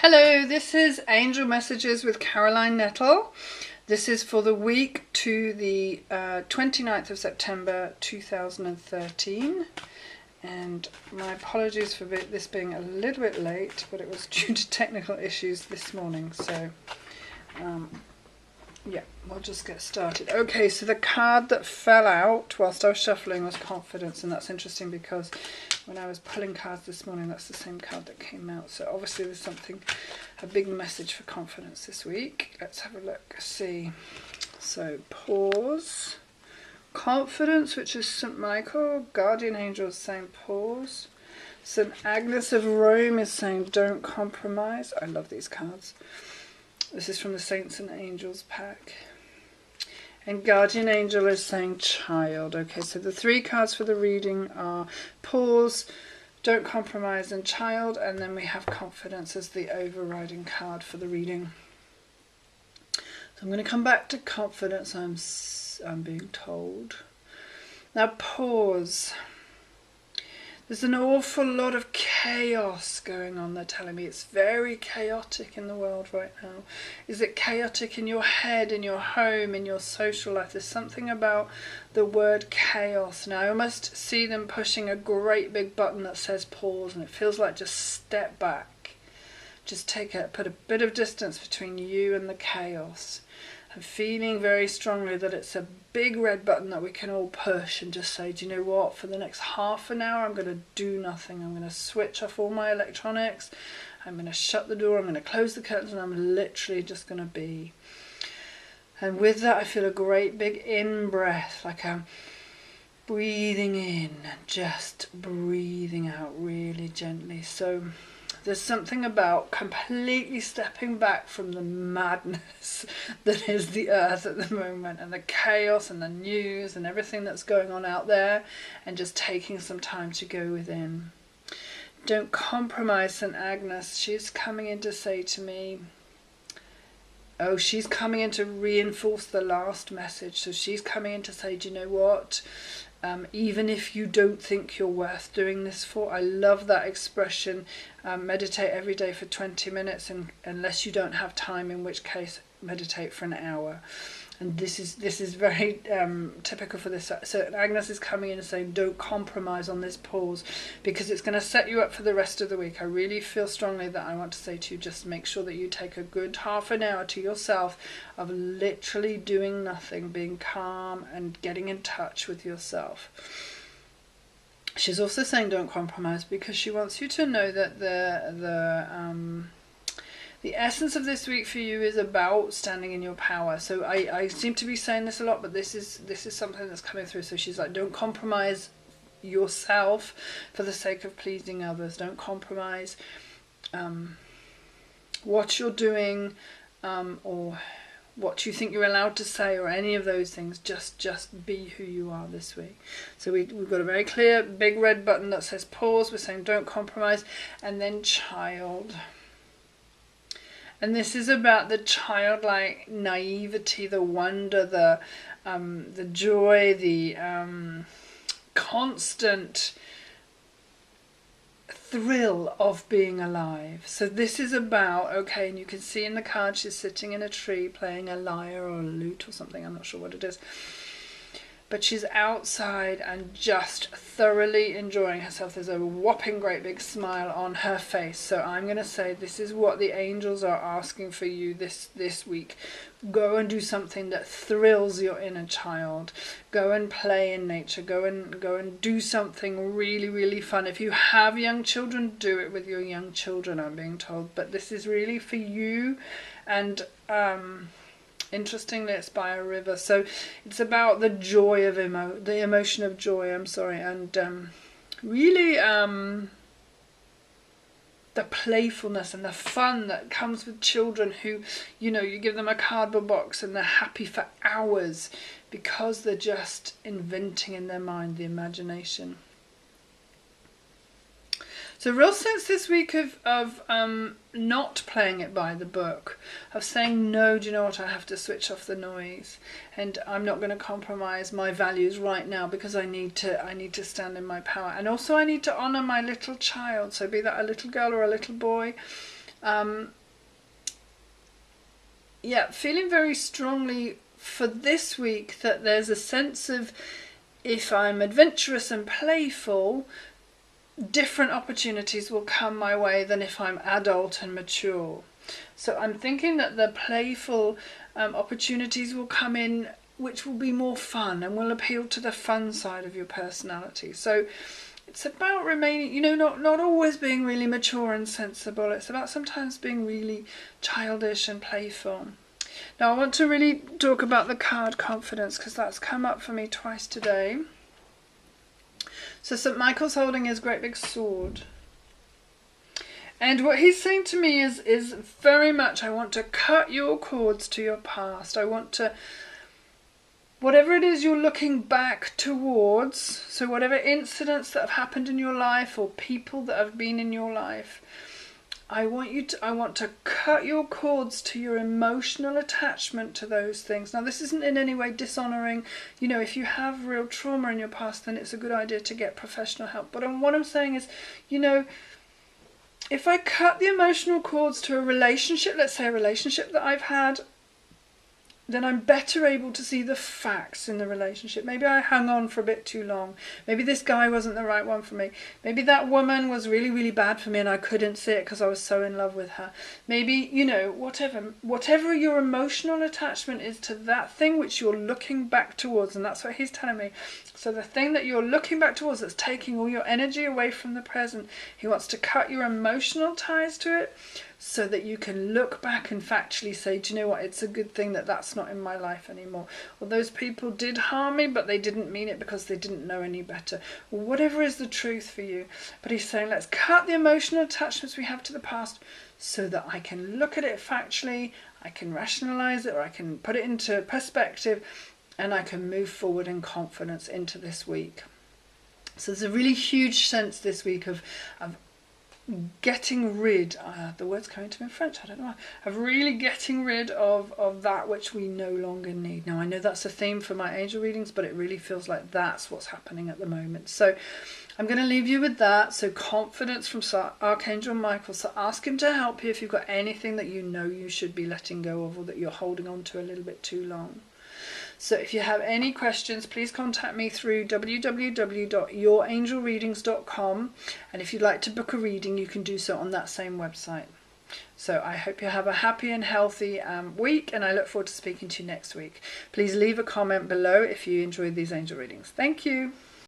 Hello, this is Angel Messages with Caroline Nettle. This is for the week to the 29th of September 2013. And my apologies for this being a little bit late, but it was due to technical issues this morning. So, yeah, we'll just get started. Okay, so the card that fell out whilst I was shuffling was Confidence, and that's interesting because when I was pulling cards this morning, that's the same card that came out. So obviously there's a big message for confidence this week. Let's have a look, see. So pause. Confidence, which is St. Michael. Guardian Angel is saying pause. St. Agnes of Rome is saying don't compromise. I love these cards. This is from the Saints and Angels pack. And Guardian Angel is saying child. Okay, so the three cards for the reading are pause, don't compromise, and child. And then we have confidence as the overriding card for the reading. So I'm going to come back to confidence, I'm being told. Now pause. There's an awful lot of chaos going on, they're telling me. It's very chaotic in the world right now. Is it chaotic in your head, in your home, in your social life? There's something about the word chaos. Now I almost see them pushing a great big button that says pause, and it feels like just step back. Just put a bit of distance between you and the chaos. I'm feeling very strongly that it's a big red button that we can all push and just say, do you know what, for the next half an hour I'm going to do nothing. I'm going to switch off all my electronics, I'm going to shut the door, I'm going to close the curtains, and I'm literally just going to be. And with that I feel a great big in-breath, like I'm breathing in and just breathing out really gently. So there's something about completely stepping back from the madness that is the earth at the moment, and the chaos and the news and everything that's going on out there, and just taking some time to go within. Don't compromise, St. Agnes. She's coming in to say to me, she's coming in to reinforce the last message. So she's coming in to say, do you know what? Even if you don't think you're worth doing this for, I love that expression, meditate every day for 20 minutes, and unless you don't have time, in which case meditate for an hour. And this is very typical for this. So Agnes is coming in and saying don't compromise on this pause, because it's going to set you up for the rest of the week. I really feel strongly that I want to say to you, just make sure that you take a good half an hour to yourself of literally doing nothing, being calm and getting in touch with yourself. She's also saying don't compromise because she wants you to know that the essence of this week for you is about standing in your power. So I seem to be saying this a lot, but this is something that's coming through. So she's like, don't compromise yourself for the sake of pleasing others. Don't compromise what you're doing or what you think you're allowed to say, or any of those things. Just be who you are this week. So we've got a very clear big red button that says pause. We're saying don't compromise, and then child. And this is about the childlike naivety, the wonder, the joy, the constant thrill of being alive. So this is about, okay, and you can see in the card she's sitting in a tree playing a lyre or a lute or something, I'm not sure what it is. But she's outside and just thoroughly enjoying herself. There's a whopping great big smile on her face. So I'm going to say this is what the angels are asking for you this week. Go and do something that thrills your inner child. Go and play in nature. Go and do something really, really fun. If you have young children, do it with your young children, I'm being told. But this is really for you. And interestingly, it's by a river, so it's about the joy of the emotion of joy. And really the playfulness and the fun that comes with children who, you give them a cardboard box and they're happy for hours because they're just inventing in their mind, the imagination. So real sense this week of not playing it by the book, of saying no, do you know what, I have to switch off the noise, and I'm not going to compromise my values right now because I need to stand in my power. And also I need to honour my little child, so be that a little girl or a little boy. Yeah, feeling very strongly for this week that there's a sense of, if I'm adventurous and playful, different opportunities will come my way than if I'm adult and mature. So I'm thinking that the playful opportunities will come in, which will be more fun and will appeal to the fun side of your personality. So it's about remaining, not always being really mature and sensible. It's about sometimes being really childish and playful. Now I want to really talk about the card confidence, because that's come up for me twice today. So St. Michael's holding his great big sword. And what he's saying to me is very much, I want to cut your cords to your past. I want to, whatever it is you're looking back towards, so whatever incidents that have happened in your life or people that have been in your life, I want to cut your cords to your emotional attachment to those things. Now, this isn't in any way dishonouring. If you have real trauma in your past, then it's a good idea to get professional help. But what I'm saying is, if I cut the emotional cords to a relationship, let's say a relationship that I've had, then I'm better able to see the facts in the relationship. Maybe I hung on for a bit too long. Maybe this guy wasn't the right one for me. Maybe that woman was really, really bad for me and I couldn't see it because I was so in love with her. Maybe, whatever your emotional attachment is to that thing which you're looking back towards, and that's what he's telling me. So the thing that you're looking back towards that's taking all your energy away from the present, he wants to cut your emotional ties to it, so that you can look back and factually say, do you know what, it's a good thing that that's not in my life anymore. Or those people did harm me, but they didn't mean it because they didn't know any better. Or whatever is the truth for you. But he's saying, let's cut the emotional attachments we have to the past so that I can look at it factually, I can rationalise it, or I can put it into perspective, and I can move forward in confidence into this week. So there's a really huge sense this week of getting rid, the word's coming to me in French, I don't know why, of really getting rid of that which we no longer need. Now I know that's a theme for my angel readings, but it really feels like that's what's happening at the moment. So I'm going to leave you with that. So confidence from Archangel Michael. So ask him to help you if you've got anything that you should be letting go of, or that you're holding on to a little bit too long. So if you have any questions, please contact me through www.yourangelreadings.com, and if you'd like to book a reading, you can do so on that same website. So I hope you have a happy and healthy week, and I look forward to speaking to you next week. Please leave a comment below if you enjoyed these angel readings. Thank you.